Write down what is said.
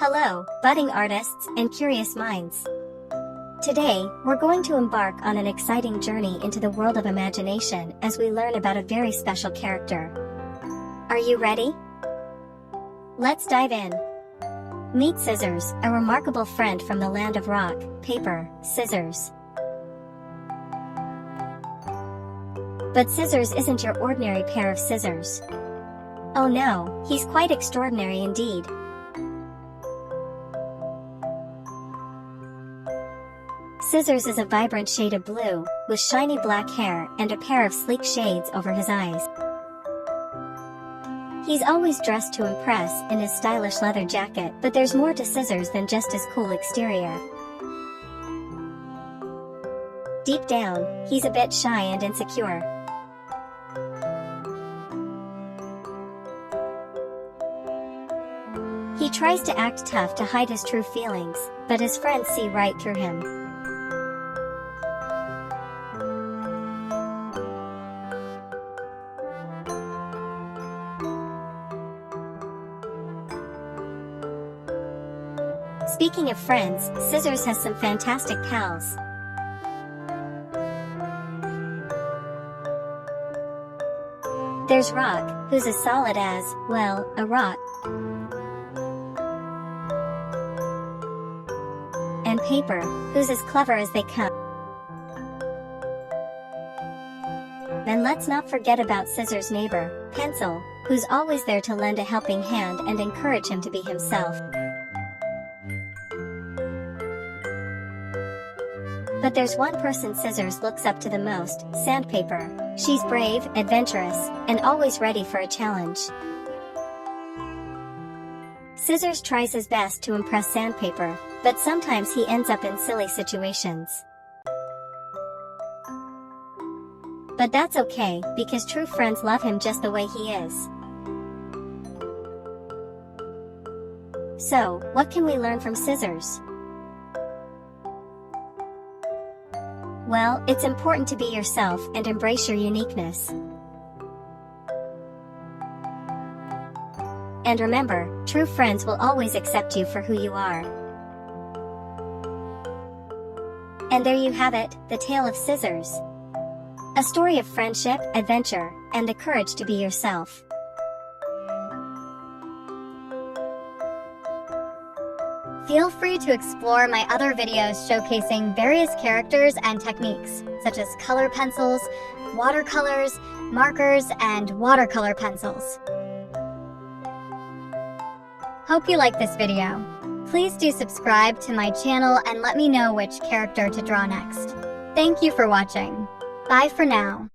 Hello, budding artists and curious minds. Today, we're going to embark on an exciting journey into the world of imagination as we learn about a very special character. Are you ready? Let's dive in. Meet Scissors, a remarkable friend from the land of rock, paper, scissors. But Scissors isn't your ordinary pair of scissors. Oh no, he's quite extraordinary indeed. Scissors is a vibrant shade of blue, with shiny black hair and a pair of sleek shades over his eyes. He's always dressed to impress in his stylish leather jacket, but there's more to Scissors than just his cool exterior. Deep down, he's a bit shy and insecure. He tries to act tough to hide his true feelings, but his friends see right through him. Speaking of friends, Scissors has some fantastic pals. There's Rock, who's as solid as, well, a rock. And Paper, who's as clever as they come. And let's not forget about Scissors' neighbor, Pencil, who's always there to lend a helping hand and encourage him to be himself. But there's one person Scissors looks up to the most, Sandpaper. She's brave, adventurous, and always ready for a challenge. Scissors tries his best to impress Sandpaper, but sometimes he ends up in silly situations. But that's okay, because true friends love him just the way he is. So, what can we learn from Scissors? Well, it's important to be yourself and embrace your uniqueness. And remember, true friends will always accept you for who you are. And there you have it, the tale of Scissors. A story of friendship, adventure, and the courage to be yourself. Feel free to explore my other videos showcasing various characters and techniques, such as color pencils, watercolors, markers, and watercolor pencils. Hope you like this video. Please do subscribe to my channel and let me know which character to draw next. Thank you for watching. Bye for now.